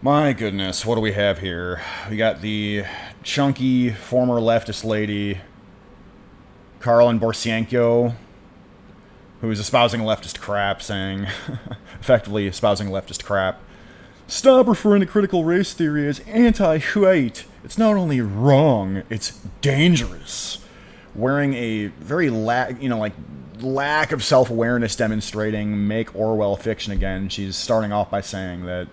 My goodness, what do we have here? We got the chunky former leftist lady, Karlyn Borysenko, who is espousing leftist crap, saying, effectively espousing leftist crap. Stop referring to critical race theory as anti-white. It's not only wrong, it's dangerous. Wearing a very lack of self-awareness demonstrating make Orwell fiction again. She's starting off by saying that,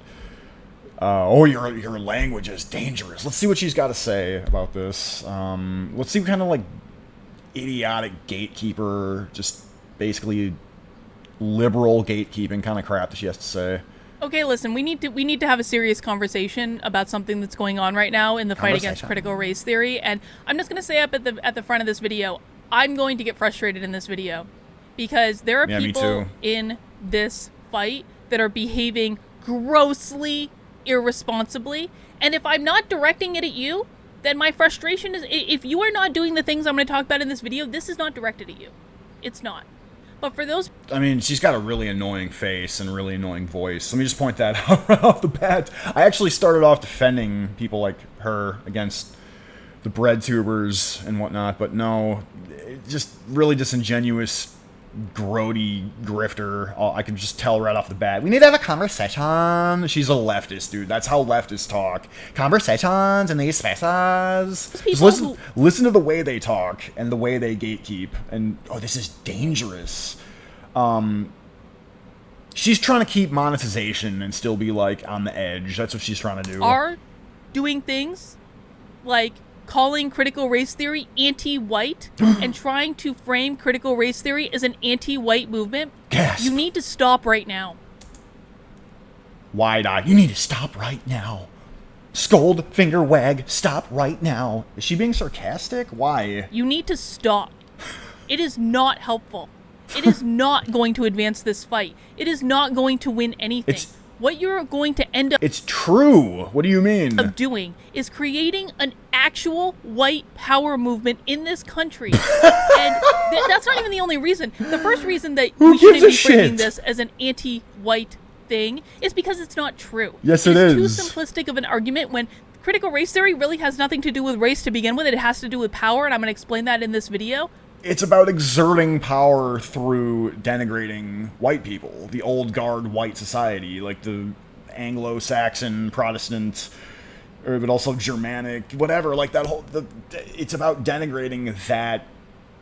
your language is dangerous. Let's see what she's got to say about this. Let's see what kind of, like, idiotic gatekeeper, just basically liberal gatekeeping kind of crap that she has to say. Okay, listen, we need to have a serious conversation about something that's going on right now in the fight against critical race theory, and I'm just going to say up at the front of this video, I'm going to get frustrated in this video because there are people in this fight that are behaving grossly irresponsibly, and if I'm not directing it at you, then my frustration is, if you are not doing the things I'm going to talk about in this video, this is not directed at you. It's not. But for those... I mean, she's got a really annoying face and a really annoying voice. Let me just point that out right off the bat. I actually started off defending people like her against the bread tubers and whatnot, but no, just really disingenuous, grody grifter. I can just tell right off the bat. We need to have a conversation. She's a leftist, dude. That's how leftists talk. Conversations in these spaces. Just listen to the way they talk and the way they gatekeep. And, oh, this is dangerous. She's trying to keep monetization and still be, like, on the edge. That's what she's trying to do. Are doing things like calling critical race theory anti-white and trying to frame critical race theory as an anti-white movement, Gasp. You need to stop right now. Wide-eyed. You need to stop right now. Scold, finger wag, stop right now. Is she being sarcastic? Why? You need to stop. It is not helpful. It is not going to advance this fight. It is not going to win anything. What you're going to end up... It's true. What do you mean? ...of doing is creating an actual white power movement in this country. And that's not even the only reason. The first reason that we shouldn't be framing this as an anti-white thing is because it's not true. Yes, it is. It's too simplistic of an argument when critical race theory really has nothing to do with race to begin with. It has to do with power, and I'm going to explain that in this video. It's about exerting power through denigrating white people, the old guard white society, like the Anglo-Saxon, Protestant, but also Germanic, whatever, like that whole... it's about denigrating that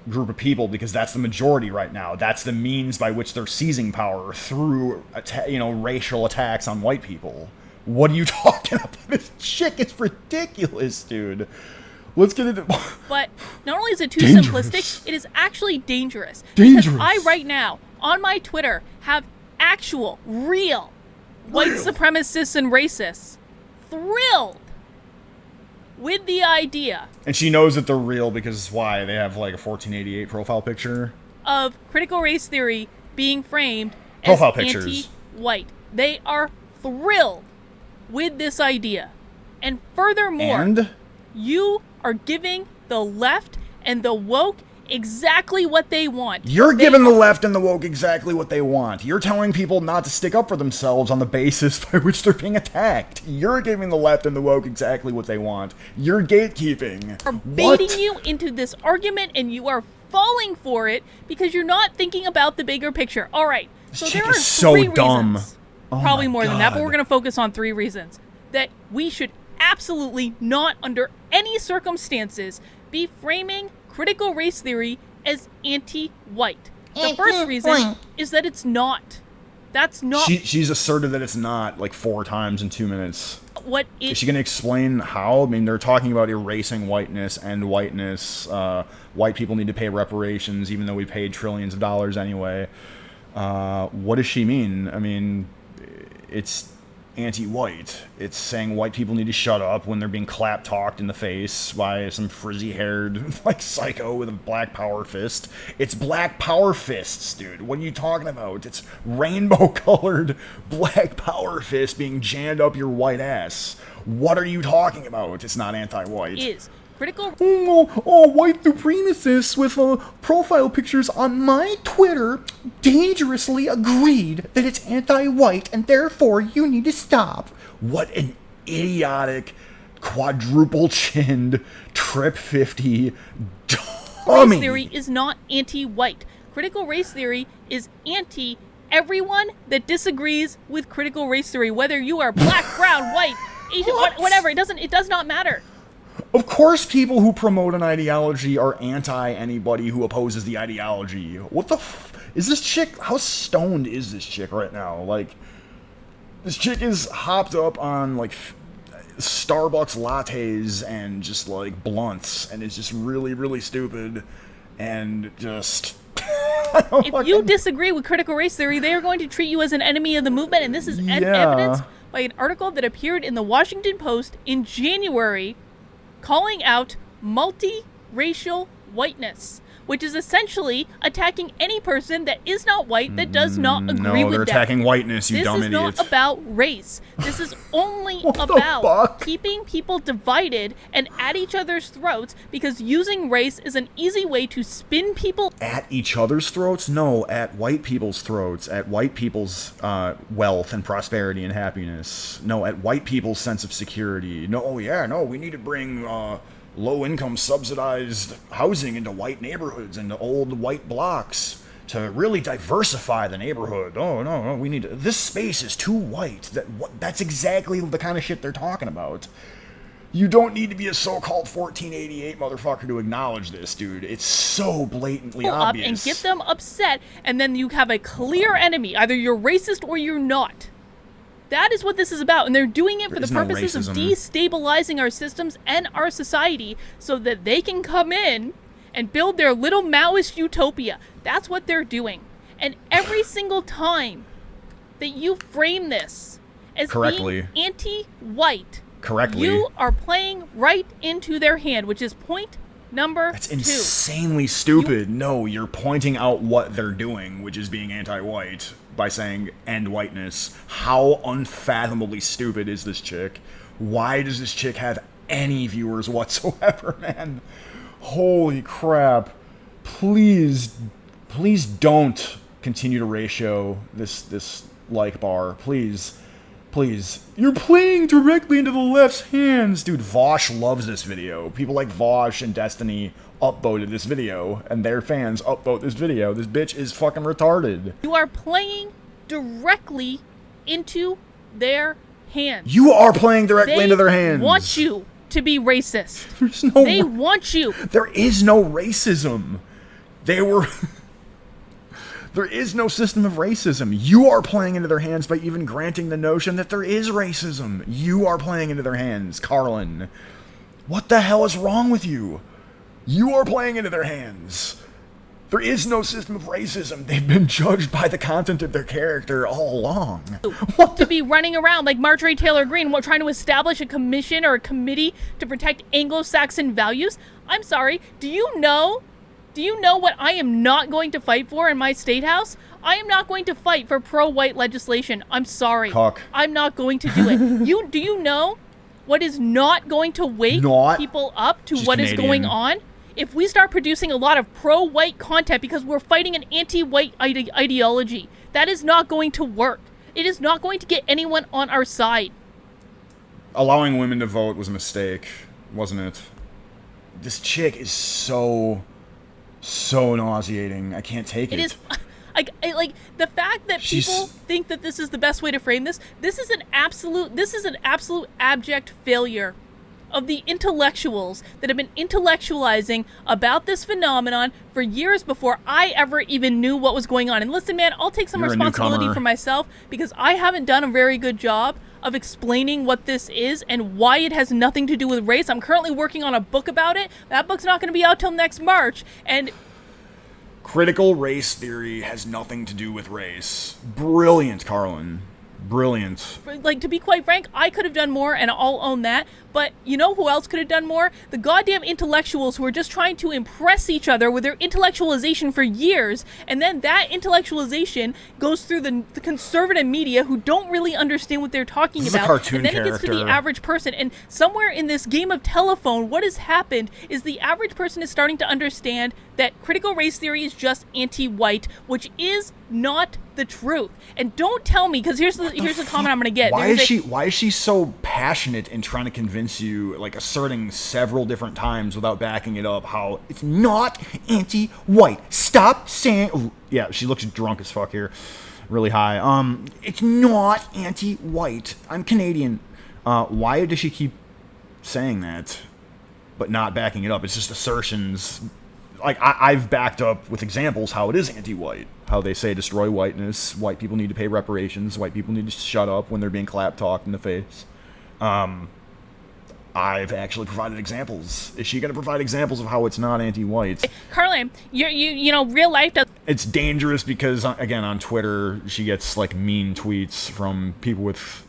group of people because that's the majority right now. That's the means by which they're seizing power through, racial attacks on white people. What are you talking about? This chick is ridiculous, dude. Let's get into... But not only is it too simplistic, it is actually dangerous. Because I, right now, on my Twitter, have actual, real white supremacists and racists thrilled with the idea... And she knows that they're real because why? They have, like, a 1488 profile picture? ...of critical race theory being framed profile as pictures. Anti-white. They are thrilled with this idea. And furthermore... And? You are giving the left and the woke exactly what they want. You're giving the left and the woke exactly what they want. You're telling people not to stick up for themselves on the basis by which they're being attacked. You're giving the left and the woke exactly what they want. You're gatekeeping. Are baiting you into this argument, and you are falling for it because you're not thinking about the bigger picture. All right. So there are three reasons, probably more than that, but we're going to focus on 3 reasons that we should absolutely not, under any circumstances, be framing critical race theory as anti-white. The first reason is that it's not. That's not... She's asserted that it's not, like, 4 times in 2 minutes. Is she going to explain how? I mean, they're talking about erasing whiteness and whiteness. White people need to pay reparations, even though we paid trillions of dollars anyway. What does she mean? I mean, it's anti-white. It's saying white people need to shut up when they're being clap-talked in the face by some frizzy-haired, like, psycho with a black power fist. It's black power fists, dude. What are you talking about? It's rainbow-colored black power fist being jammed up your white ass. What are you talking about? It's not anti-white. Is critical... white supremacists with profile pictures on my Twitter dangerously agreed that it's anti-white and therefore you need to stop. What an idiotic, quadruple-chinned, trip 50 Race theory is not anti-white. Critical race theory is anti everyone that disagrees with critical race theory, whether you are black, brown, white, Asian, whatever. It does not matter. Of course people who promote an ideology are anti anybody who opposes the ideology. What the is this chick? How stoned is this chick right now? Like, this chick is hopped up on, like, Starbucks lattes and just, like, blunts, and is just really, really stupid, and just... If you disagree with critical race theory, they are going to treat you as an enemy of the movement, and this is evidenced by an article that appeared in the Washington Post in January calling out multiracial whiteness, which is essentially attacking any person that is not white, that does not agree with that. No, they're attacking whiteness, you dumb idiot. This is not about race. This is only about keeping people divided and at each other's throats, because using race is an easy way to spin people. At each other's throats? No, at white people's throats. At white people's wealth and prosperity and happiness. No, at white people's sense of security. No, we need to bring... low-income subsidized housing into white neighborhoods, into old white blocks, to really diversify the neighborhood. Oh, no, we need to... This space is too white. That's exactly the kind of shit they're talking about. You don't need to be a so-called 1488 motherfucker to acknowledge this, dude. It's so blatantly obvious. And get them upset, and then you have a clear enemy. Either you're racist or you're not. That is what this is about, and they're doing it for the purposes of destabilizing our systems and our society so that they can come in and build their little Maoist utopia. That's what they're doing. And every single time that you frame this as being anti-white, you are playing right into their hand, which is point number 2. That's insanely stupid. No, you're pointing out what they're doing, which is being anti-white, by saying end whiteness. How unfathomably stupid is this chick? Why does this chick have any viewers whatsoever, man? Holy crap. Please don't continue to ratio this like bar. Please. You're playing directly into the left's hands. Dude, Vosh loves this video. People like Vosh and Destiny upvoted this video, and their fans upvote this video. This bitch is fucking retarded. You are playing directly into their hands. You are playing directly into their hands. They want you to be racist. They want you. There is no racism. There is no system of racism. You are playing into their hands by even granting the notion that there is racism. You are playing into their hands, Karlyn. What the hell is wrong with you? You are playing into their hands. There is no system of racism. They've been judged by the content of their character all along. To be running around like Marjorie Taylor Greene, trying to establish a commission or a committee to protect Anglo-Saxon values? I'm sorry, do you know what I am not going to fight for in my state house? I am not going to fight for pro-white legislation. I'm sorry. I'm not going to do it. Do you know what is not going to wake people up to what is going on? If we start producing a lot of pro-white content because we're fighting an anti-white ideology, that is not going to work. It is not going to get anyone on our side. Allowing women to vote was a mistake, wasn't it? This chick is so nauseating. I can't take it. It is... Like the fact that people think that this is the best way to frame this. This is an absolute abject failure of the intellectuals that have been intellectualizing about this phenomenon for years before I ever even knew what was going on. And listen, man, I'll take some responsibility for myself because I haven't done a very good job of explaining what this is and why it has nothing to do with race. I'm currently working on a book about it. That book's not going to be out till next March. And critical race theory has nothing to do with race. Brilliant, Karlyn. Brilliant. Like, to be quite frank, I could have done more, and I'll own that. But you know who else could have done more? The goddamn intellectuals who are just trying to impress each other with their intellectualization for years, and then that intellectualization goes through the conservative media who don't really understand what they're talking about. And then it gets to the average person. And somewhere in this game of telephone, what has happened is the average person is starting to understand that critical race theory is just anti-white, which is not the truth. And don't tell me, because here's the comment I'm gonna get. Why is she so passionate in trying to convince you, like asserting several different times without backing it up, how it's not anti-white? Stop saying. Ooh, yeah, she looks drunk as fuck here, really high. It's not anti-white. I'm Canadian. Why does she keep saying that, but not backing it up? It's just assertions. Like, I've backed up with examples how it is anti-white. How they say destroy whiteness, white people need to pay reparations, white people need to shut up when they're being clap-talked in the face. I've actually provided examples. Is she going to provide examples of how it's not anti-white? Karlyn, you know, real life does. It's dangerous because, again, on Twitter, she gets, like, mean tweets from people with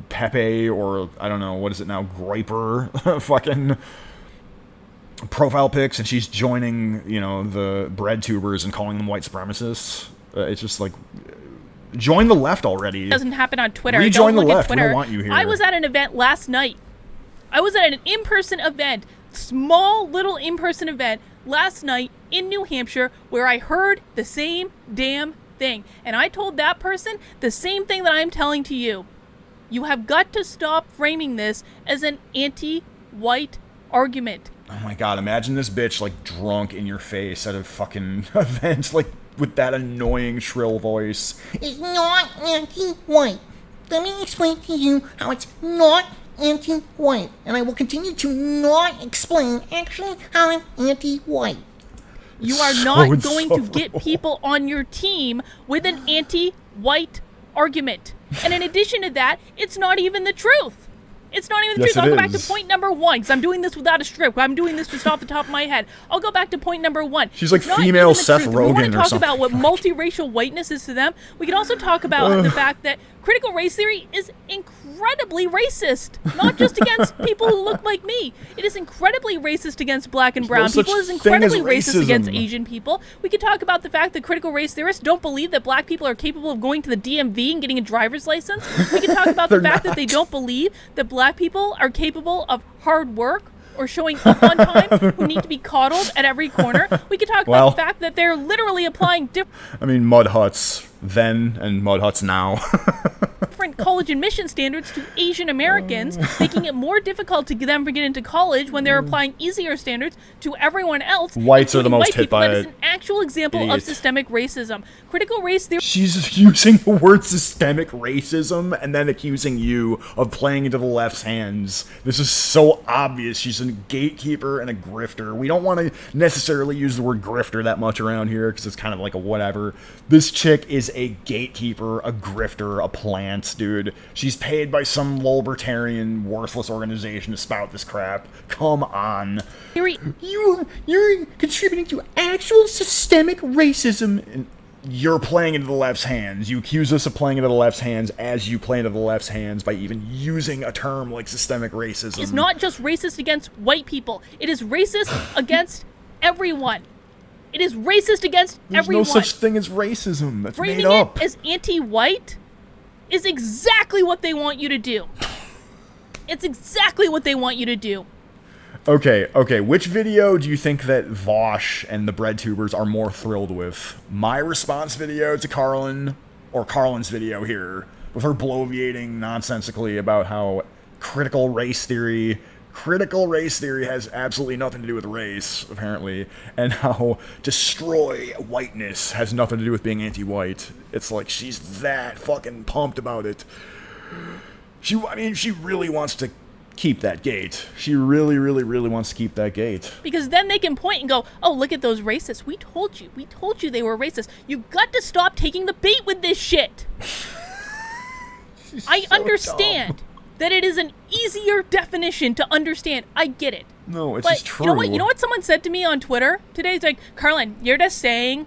Pepe, or I don't know, what is it now, Griper, fucking profile pics, and she's joining, you know, the bread tubers and calling them white supremacists. It's just like, join the left already. It doesn't happen on Twitter. Rejoin the left. Twitter. We don't want you here. I was at an event last night. I was at an in-person event, small little in-person event last night in New Hampshire, where I heard the same damn thing, and I told that person the same thing that I'm telling to you. You have got to stop framing this as an anti-white argument. Oh my god, imagine this bitch, like, drunk in your face at a fucking event, like, with that annoying shrill voice. It's not anti-white. Let me explain to you how it's not anti-white. And I will continue to not explain actually how I'm anti-white. You are not going to get people on your team with an anti-white argument. And in addition to that, it's not even the truth. It's not even the truth. I'll go back to point number one, because I'm doing this without a script. I'm doing this just off the top of my head. I'll go back to point number one. She's like female Seth Rogen or something. We want to talk about what multiracial whiteness is to them. We can also talk about the fact that critical race theory is incredibly racist, not just against people who look like me. It is incredibly racist against black and brown people. It is incredibly racist against Asian people. We could talk about the fact that critical race theorists don't believe that black people are capable of going to the DMV and getting a driver's license. We could talk about the fact that they don't believe that black people are capable of hard work or showing up on time, who need to be coddled at every corner. We could talk about the fact that they're literally applying different mud huts then and mud huts now. different college admission standards to Asian Americans, making it more difficult to them to get into college when they're applying easier standards to everyone else. Whites are the most hit by it. That is an actual example of systemic racism. Critical race theory. She's using the word systemic racism and then accusing you of playing into the left's hands. This is so obvious. She's a gatekeeper and a grifter. We don't want to necessarily use the word grifter that much around here because it's kind of like a whatever. This chick is a gatekeeper, a grifter, a plant, dude. She's paid by some libertarian, worthless organization to spout this crap. Come on. You're contributing to actual systemic racism. And you're playing into the left's hands. You accuse us of playing into the left's hands as you play into the left's hands by even using a term like systemic racism. It's not just racist against white people. It is racist against everyone. It is racist against everyone. There's no such thing as racism. That's Framing made up. it as anti-white is exactly what they want you to do. It's exactly what they want you to do. Okay. Which video do you think that Vosh and the bread tubers are more thrilled with? My response video to Karlyn, or Karlyn's video here, with her bloviating nonsensically about how critical race theory has absolutely nothing to do with race, apparently, and how destroy whiteness has nothing to do with being anti-white. It's like she's that fucking pumped about it. She really wants to keep that gate. She really, really, really wants to keep that gate. Because then they can point and go, oh, look at those racists. We told you they were racist. You got to stop taking the bait with this shit. I understand. Dumb. That it is an easier definition to understand. I get it. No, it's but just true. You know what someone said to me on Twitter today? It's like, Karlyn, you're just saying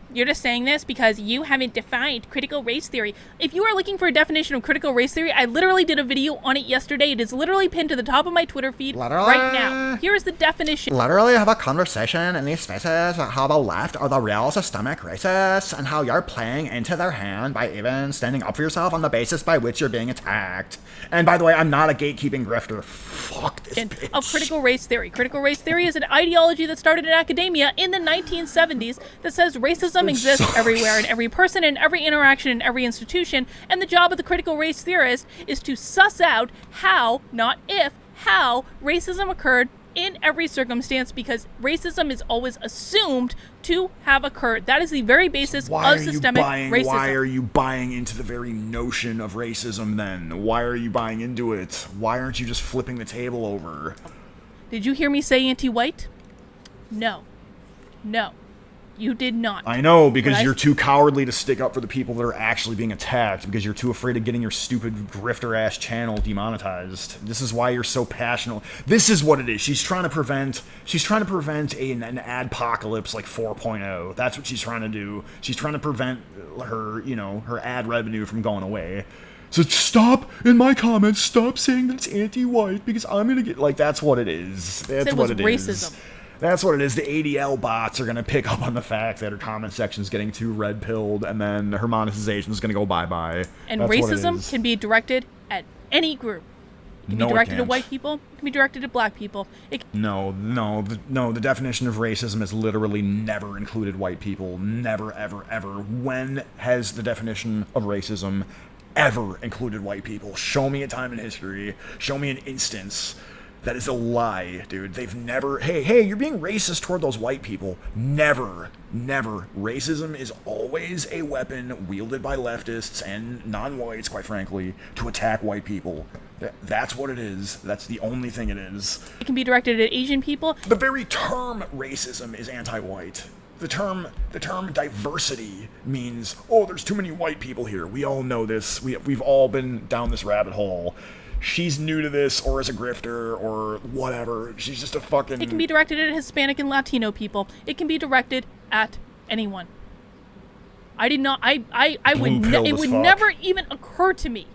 this because you haven't defined critical race theory. If you are looking for a definition of critical race theory, I literally did a video on it yesterday. It is literally pinned to the top of my Twitter feed right now. Here is the definition. Literally have a conversation in these spaces about how the left are the real systemic racists and how you're playing into their hand by even standing up for yourself on the basis by which you're being attacked. And by the way, I'm not a gatekeeping grifter. Fuck this bitch. Of critical race theory. Critical critical race theory is an ideology that started in academia in the 1970s that says racism exists everywhere, in every person, in every interaction, in every institution, and the job of the critical race theorist is to suss out how, not if, how racism occurred in every circumstance, because racism is always assumed to have occurred. That is the very basis of systemic racism. Why are you buying into the very notion of racism then? Why are you buying into it? Why aren't you just flipping the table over? Did you hear me say anti-white? No. No. You did not. I know, because you're too cowardly to stick up for the people that are actually being attacked, because you're too afraid of getting your stupid grifter-ass channel demonetized. This is why you're so passionate. This is what it is. She's trying to prevent an adpocalypse like 4.0. That's what she's trying to do. She's trying to prevent her, her ad revenue from going away. So stop, in my comments, stop saying that it's anti-white, because I'm going to get, that's what it is. That's what it is. Racism. That's what it is. The ADL bots are going to pick up on the fact that her comment section is getting too red-pilled, and then her monetization is going to go bye-bye. And that's racism can be directed at any group. It can be directed at white people. It can be directed at black people. No. The definition of racism has literally never included white people. Never, ever, ever. When has the definition of racism ever included white people? Show me a time in history. Show me an instance. That is a lie, dude. They've never... Hey, you're being racist toward those white people. Never. Racism is always a weapon wielded by leftists and non-whites, quite frankly, to attack white people. That's what it is. That's the only thing it is. It can be directed at Asian people. The very term racism is anti-white. The term diversity means, there's too many white people here. We all know this. We've all been down this rabbit hole. She's new to this, or is a grifter, or whatever. She's just a fucking... It can be directed at Hispanic and Latino people. It can be directed at anyone. I did not... It would never even occur to me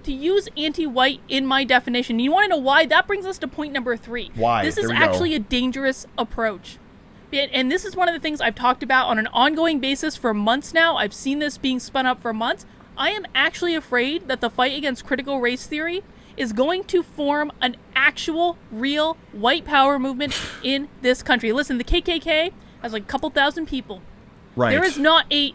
to use anti-white in my definition. You want to know why? That brings us to point number 3. Why? This is actually a dangerous approach. And this is one of the things I've talked about on an ongoing basis for months now. I've seen this being spun up for months. I am actually afraid that the fight against critical race theory is going to form an actual, real white power movement in this country. Listen, the KKK has like a couple thousand people. Right. There is not a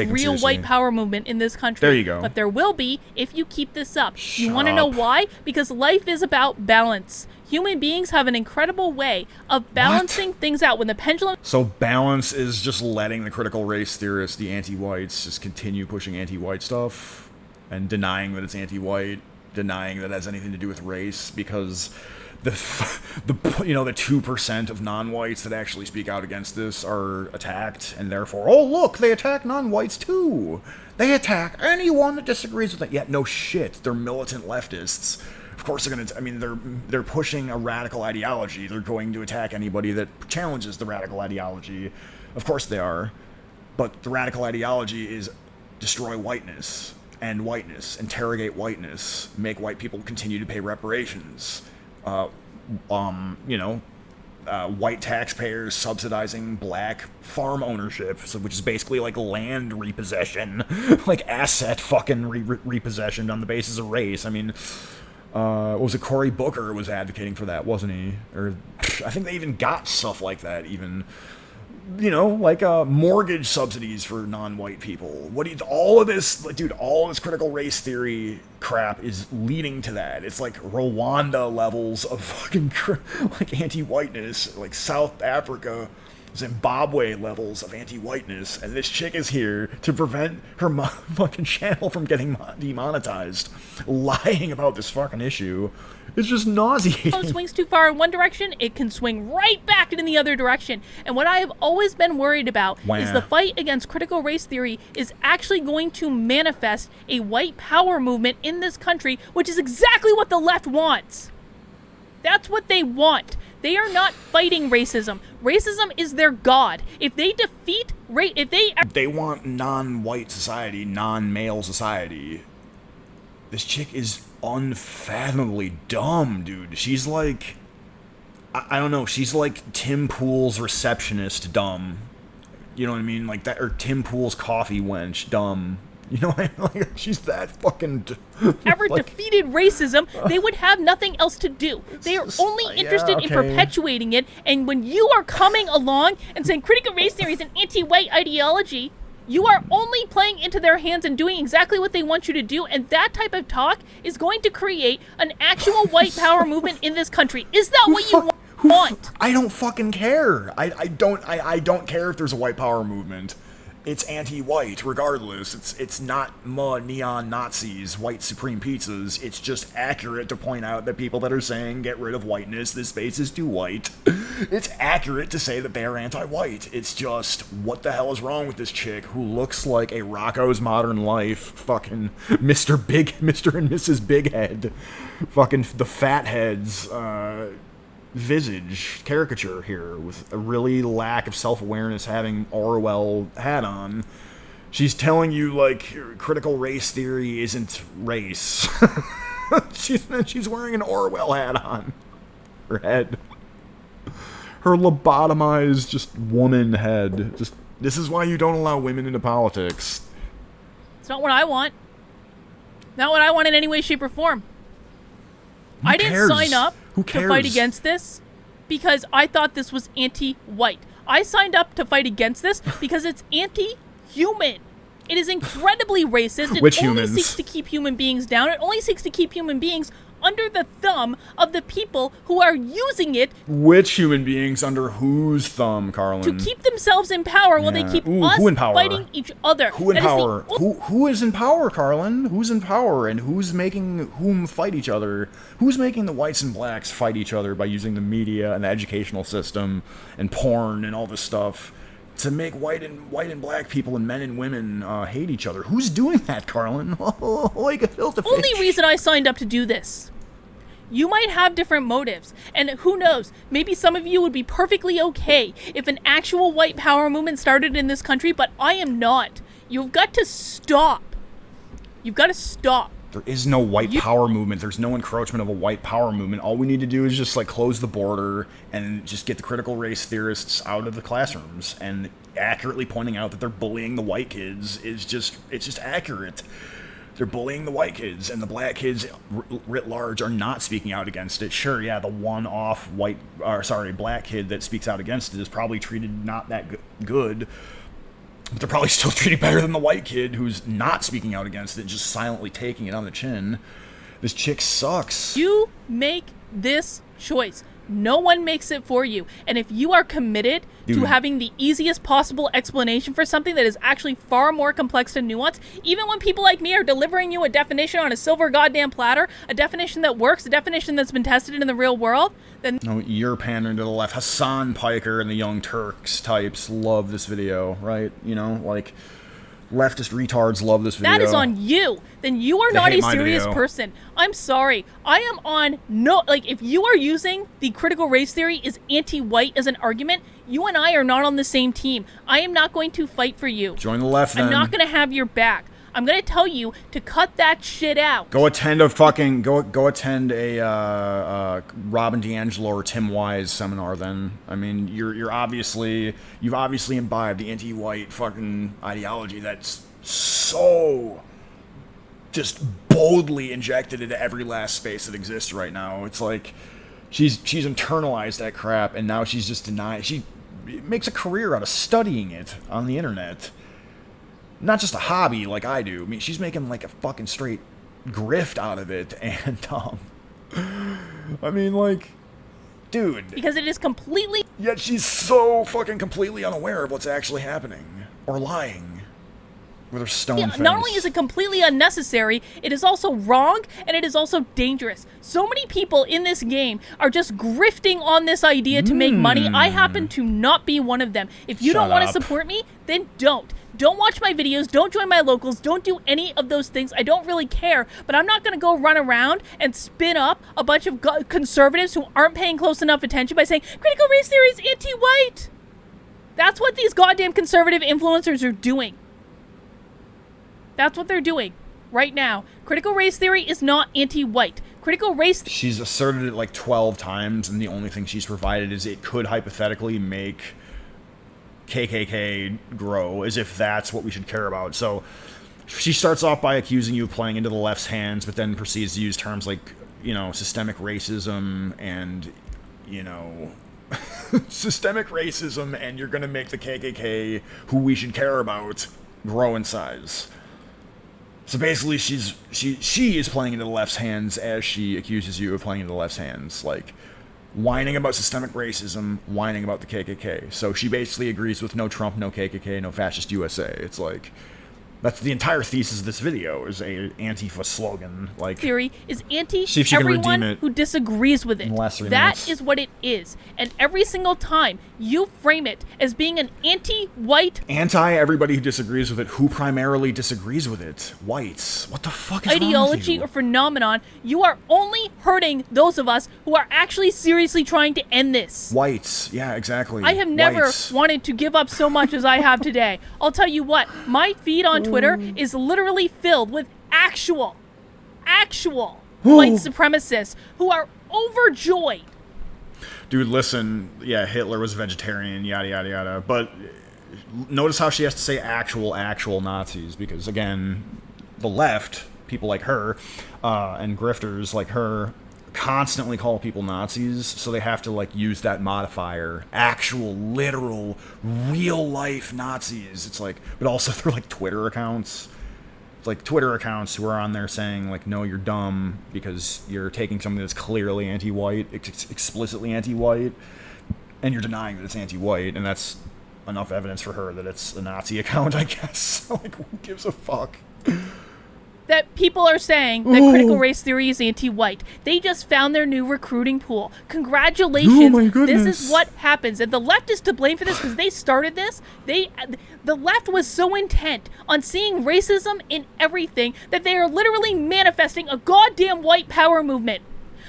real white power movement in this country. There you go. But there will be if you keep this up. You want to know why? Because life is about balance. Human beings have an incredible way of balancing things out when the pendulum... So balance is just letting the critical race theorists, the anti-whites, just continue pushing anti-white stuff and denying that it's anti-white. Denying that it has anything to do with race, because the 2% of non-whites that actually speak out against this are attacked, and therefore, look, they attack non-whites too. They attack anyone that disagrees with it. Yeah, no shit, they're militant leftists. Of course they're they're pushing a radical ideology. They're going to attack anybody that challenges the radical ideology. Of course they are. But the radical ideology is destroy whiteness. End whiteness, interrogate whiteness, make white people continue to pay reparations, white taxpayers subsidizing black farm ownership, which is basically like land repossession, like asset fucking repossession on the basis of race. I mean, what was it? Cory Booker was advocating for that, wasn't he? Or I think they even got stuff like that, even. Mortgage subsidies for non-white people. All of this critical race theory crap is leading to that. It's like Rwanda levels of fucking anti-whiteness, like South Africa, Zimbabwe levels of anti-whiteness, and this chick is here to prevent her fucking channel from getting demonetized, lying about this fucking issue. It's just nauseating. If it swings too far in one direction, it can swing right back in the other direction. And what I have always been worried about is the fight against critical race theory is actually going to manifest a white power movement in this country, which is exactly what the left wants. That's what they want. They are not fighting racism. Racism is their god. If they defeat they want non-white society, non-male society. This chick is unfathomably dumb, dude. She's like, I don't know, she's like Tim Pool's receptionist dumb. You know what I mean? Like that, or Tim Pool's coffee wench dumb. You know, like, she's that fucking... ever like, defeated racism, they would have nothing else to do. They are only interested in perpetuating it, and when you are coming along and saying critical race theory is an anti-white ideology, you are only playing into their hands and doing exactly what they want you to do, and that type of talk is going to create an actual white power movement in this country. Is that what you want? I don't fucking care. I don't care if there's a white power movement. It's anti-white, regardless. It's not neon Nazis, white supreme pizzas. It's just accurate to point out that people that are saying get rid of whiteness, this space is too white. It's accurate to say that they are anti-white. It's just, what the hell is wrong with this chick who looks like a Rocco's Modern Life fucking Mr. and Mrs. Big Head, fucking the fatheads, visage caricature here with a really lack of self-awareness, having Orwell hat on. She's telling you, like, critical race theory isn't race. she's wearing an Orwell hat on her head. Her lobotomized, just woman head. Just, this is why you don't allow women into politics. It's not what I want. Not what I want in any way, shape, or form. I didn't sign up to fight against this because I thought this was anti-white. I signed up to fight against this because it's anti-human. It is incredibly racist. It only seeks to keep human beings down. It only seeks to keep human beings under the thumb of the people who are using it. Which human beings under whose thumb, Karlyn? To keep themselves in power while they keep us fighting each other. Who in power? Who is in power, Karlyn? Who's in power and who's making whom fight each other? Who's making the whites and blacks fight each other by using the media and the educational system and porn and all this stuff to make white and black people and men and women hate each other? Who's doing that, Karlyn? Like a filter fish. Only reason I signed up to do this. You might have different motives, and who knows, maybe some of you would be perfectly okay if an actual white power movement started in this country, but I am not. You've got to stop. You've got to stop. There is no white power movement. There's no encroachment of a white power movement. All we need to do is just, like, close the border and just get the critical race theorists out of the classrooms, and accurately pointing out that they're bullying the white kids is just, it's just accurate. They're bullying the white kids, and the black kids writ large are not speaking out against it. Sure, yeah, the one-off black kid that speaks out against it is probably treated not that good, but they're probably still treated better than the white kid who's not speaking out against it, just silently taking it on the chin. This chick sucks. You make this choice. No one makes it for you. And if you are committed to having the easiest possible explanation for something that is actually far more complex and nuanced, even when people like me are delivering you a definition on a silver goddamn platter, a definition that works, a definition that's been tested in the real world, then... No, you're pandering to the left. Hassan Piker and the Young Turks types love this video, right? You know, like... leftist retards love this video. That is on you. Then you are not a serious person. I'm sorry. I am on if you are using the critical race theory is anti-white as an argument, you and I are not on the same team. I am not going to fight for you. Join the left then. I'm not going to have your back. I'm going to tell you to cut that shit out. Go attend a fucking, go attend a Robin DiAngelo or Tim Wise seminar then. I mean, you've obviously imbibed the anti-white fucking ideology that's so just boldly injected into every last space that exists right now. It's like she's internalized that crap, and now she's just denying. She makes a career out of studying it on the internet. Not just a hobby like I do. I mean, she's making like a fucking straight grift out of it, and I mean, like, dude. Because it is completely... Yet she's so fucking completely unaware of what's actually happening, or lying. With her stone face. Not only is it completely unnecessary, it is also wrong, and it is also dangerous. So many people in this game are just grifting on this idea to make money. I happen to not be one of them. If you don't want to support me, then don't. Don't watch my videos, don't join my locals, don't do any of those things. I don't really care, but I'm not going to go run around and spin up a bunch of conservatives who aren't paying close enough attention by saying, critical race theory is anti-white. That's what these goddamn conservative influencers are doing. That's what they're doing right now. Critical race theory is not anti-white. Critical race... She's asserted it like 12 times, and the only thing she's provided is it could hypothetically make KKK grow, as if that's what we should care about. So She starts off by accusing you of playing into the left's hands, but then proceeds to use terms like, you know, systemic racism and, you know, systemic racism, and you're gonna make the KKK, who we should care about, grow in size. So basically, she is playing into the left's hands as she accuses you of playing into the left's hands, like whining about systemic racism, whining about the KKK. So she basically agrees with no Trump, no KKK, no fascist USA. It's like, that's the entire thesis of this video, is a Antifa slogan. Like, theory is anti see if she can redeem everyone it who disagrees with it. in the last 3 That minutes. is what it is. And every single time you frame it as being an anti-white Anti-everybody who disagrees with it. Who primarily disagrees with it? Whites. What the fuck is wrong with ideology you? or phenomenon, you are only hurting those of us who are actually seriously trying to end this. Whites. Yeah, exactly. I have never Whites. wanted to give up so much as I have today. I'll tell you what, my feed on Twitter is literally filled with actual white supremacists who are overjoyed. Dude, listen. Yeah, Hitler was a vegetarian, yada, yada, yada. But notice how she has to say actual Nazis, because, again, the left, people like her, and grifters like her, constantly call people Nazis, so they have to, like, use that modifier. Actual, literal, real-life Nazis. It's like, but also they're, like, Twitter accounts. It's like Twitter accounts who are on there saying, like, no, you're dumb because you're taking something that's clearly anti-white, explicitly anti-white, and you're denying that it's anti-white, and that's enough evidence for her that it's a Nazi account, I guess. Like, who gives a fuck? That people are saying that critical race theory is anti-white. They just found their new recruiting pool. Congratulations. Oh my goodness. This is what happens. And the left is to blame for this because they started this. The left was so intent on seeing racism in everything that they are literally manifesting a goddamn white power movement.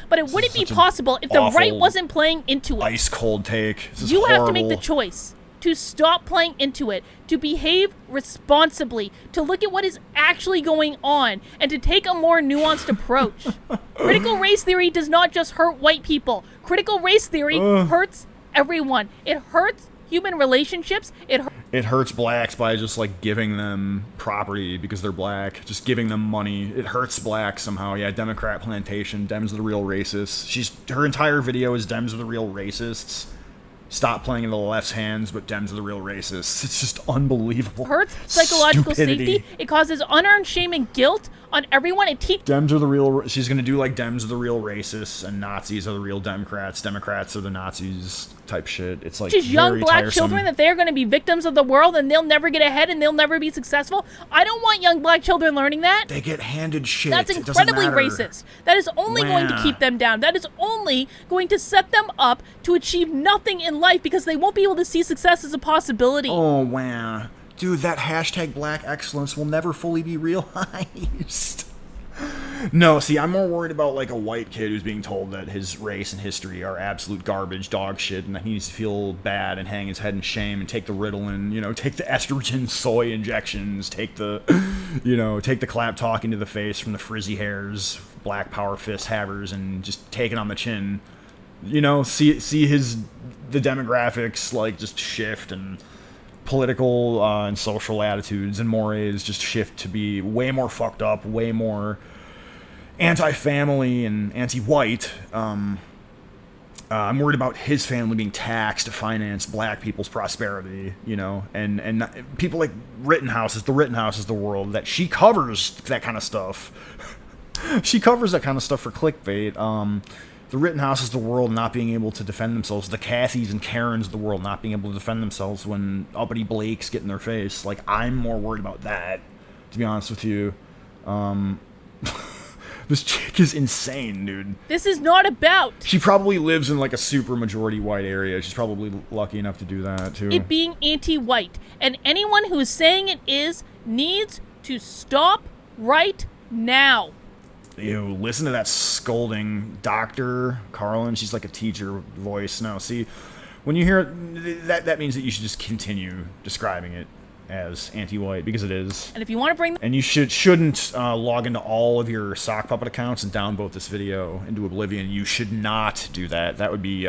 But it wouldn't be possible if the right wasn't playing into it. Ice cold take. This is You horrible. have to make the choice to stop playing into it, to behave responsibly, to look at what is actually going on, and to take a more nuanced approach. Critical race theory does not just hurt white people. Critical race theory hurts everyone. It hurts human relationships. It hurts blacks by just, like, giving them property because they're black. Just giving them money. It hurts blacks somehow. Yeah, Democrat plantation. Dems are the real racists. Her entire video is Dems are the real racists. Stop playing in the left's hands, but Dems are the real racists. It's just unbelievable. It hurts psychological stupidity. safety. It causes unearned shame and guilt on everyone. It teaches Dems are the real... She's going to do, like, Dems are the real racists, and Nazis are the real Democrats. Democrats are the Nazis type shit. It's, like, young very black tiresome. children that they're going to be victims of the world and they'll never get ahead and they'll never be successful. I don't want young black children learning that. They get handed shit. That's It doesn't incredibly matter. racist. That is only going to keep them down. That is only going to set them up to achieve nothing in life because they won't be able to see success as a possibility. Oh, wow. Dude, that hashtag black excellence will never fully be realized. No, see, I'm more worried about, like, a white kid who's being told that his race and history are absolute garbage, dog shit, and that he needs to feel bad and hang his head in shame and take the Ritalin, you know, take the estrogen soy injections, take the, you know, take the clap talk into the face from the frizzy hairs, black power fist havers, and just take it on the chin. You know, see the demographics, like, just shift, and political and social attitudes and mores just shift to be way more fucked up, way more anti-family and anti-white. I'm worried about his family being taxed to finance black people's prosperity, you know, and not, people like Rittenhouse, the Rittenhouse is the world that she covers that kind of stuff. She covers that kind of stuff for clickbait. The Rittenhouse is the world not being able to defend themselves. The Cathys and Karens of the world not being able to defend themselves when uppity Blakes get in their face. Like, I'm more worried about that, to be honest with you. This chick is insane, dude. This is not about She probably lives in, like, a super majority white area. She's probably lucky enough to do that, too. it being anti-white. And anyone who is saying it is needs to stop right now. Ew, listen to that scolding Dr. Karlyn. She's like a teacher voice. No, see, when you hear it, that means that you should just continue describing it as anti-white, because it is. And if you want to bring And you shouldn't log into all of your sock puppet accounts and downvote this video into oblivion. You should not do that. That would be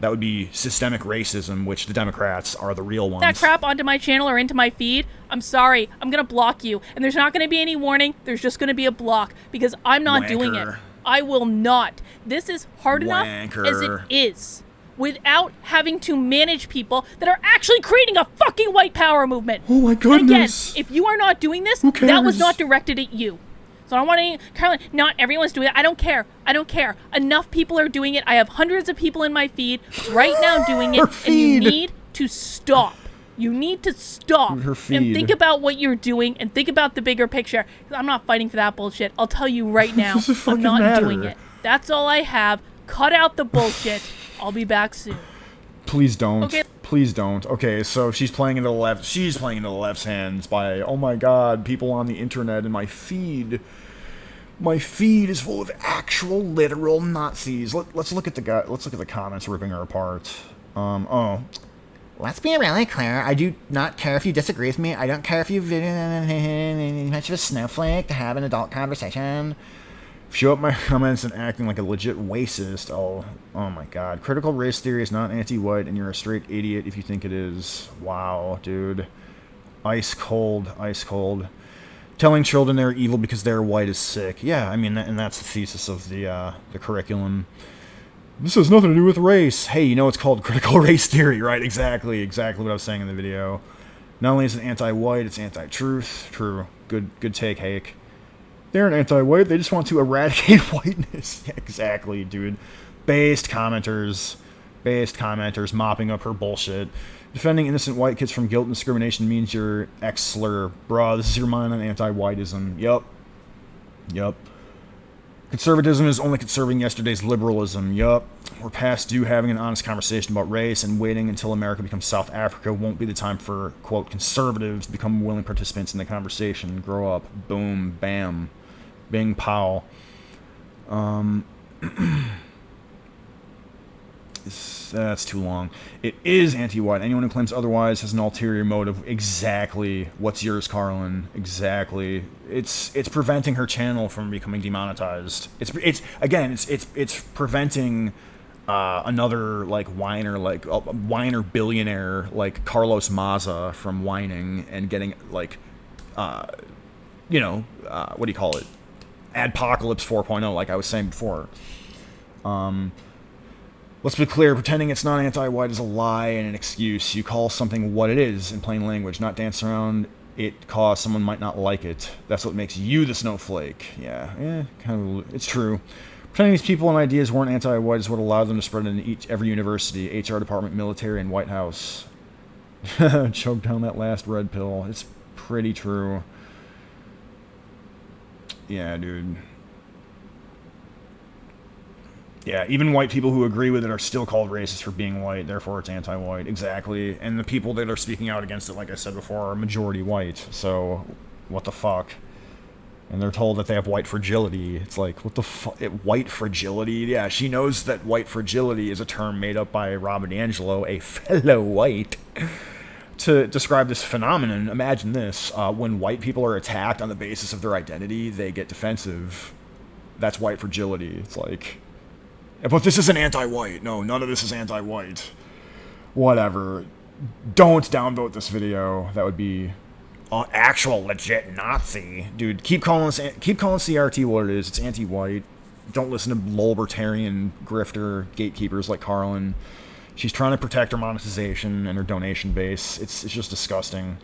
That would be systemic racism, which the Democrats are the real ones. That crap onto my channel or into my feed, I'm sorry, I'm gonna block you. And there's not gonna be any warning, there's just gonna be a block, because I'm not doing it. I will not. This is hard enough as it is, without having to manage people that are actually creating a fucking white power movement. Oh my goodness. And again, if you are not doing this, that was not directed at you. So I don't want any, Karlyn, not everyone's doing it. I don't care. I don't care. Enough people are doing it. I have hundreds of people in my feed right now doing it, and you need to stop. You need to stop and think about what you're doing and think about the bigger picture. I'm not fighting for that bullshit. I'll tell you right now, I'm not doing it. That's all I have. Cut out the bullshit. I'll be back soon. Please don't. Okay. Please don't. Okay, so she's playing into the left. She's playing into the left's hands by, oh my god, people on the internet and my feed. My feed is full of actual, literal Nazis. Let's look at the guy. Let's look at the comments ripping her apart. Oh. Let's be really clear. I do not care if you disagree with me. I don't care if you've been much of a snowflake to have an adult conversation. Show up my comments and acting like a legit racist. Oh my god. Critical race theory is not anti-white, and you're a straight idiot if you think it is. Wow, dude. Ice cold, ice cold. Telling children they're evil because they're white is sick. Yeah, I mean, and that's the thesis of the curriculum. This has nothing to do with race. Hey, you know it's called critical race theory, right? Exactly what I was saying in the video. Not only is it anti-white, it's anti-truth. True. Good take, Hake. They're an anti-white. They just want to eradicate whiteness. Yeah, exactly, dude. Based commenters mopping up her bullshit. Defending innocent white kids from guilt and discrimination means you're ex-slur. Bruh, this is your mind on anti-whiteism. Yup. Conservatism is only conserving yesterday's liberalism. Yup. We're past due having an honest conversation about race, and waiting until America becomes South Africa won't be the time for, quote, conservatives to become willing participants in the conversation. Grow up. Boom. Bam. Bing. Pow. That's too long. It is anti-white. Anyone who claims otherwise has an ulterior motive. Exactly. What's yours, Karlyn? Exactly. It's preventing her channel from becoming demonetized. It's preventing another whiner billionaire like Carlos Maza from whining and getting what do you call it? Adpocalypse 4.0, like I was saying before. Let's be clear, pretending it's not anti-white is a lie and an excuse. You call something what it is in plain language, not dance around it cause someone might not like it. That's what makes you the snowflake. Yeah, kind of, it's true. Pretending these people and ideas weren't anti-white is what allowed them to spread in every university, HR department, military, and White House. Choke down that last red pill. It's pretty true. Yeah, dude. Yeah, even white people who agree with it are still called racist for being white, therefore it's anti-white. Exactly. And the people that are speaking out against it, like I said before, are majority white. So, what the fuck? And they're told that they have white fragility. It's like, what the fuck? White fragility? Yeah, she knows that white fragility is a term made up by Robert D'Angelo, a fellow white, to describe this phenomenon. Imagine this. When white people are attacked on the basis of their identity, they get defensive. That's white fragility. It's like... But this isn't anti-white. No, none of this is anti-white. Whatever. Don't downvote this video. That would be actual legit Nazi. Dude, keep calling CRT what it is. It's anti-white. Don't listen to libertarian grifter gatekeepers like Karlyn. She's trying to protect her monetization and her donation base. It's just disgusting.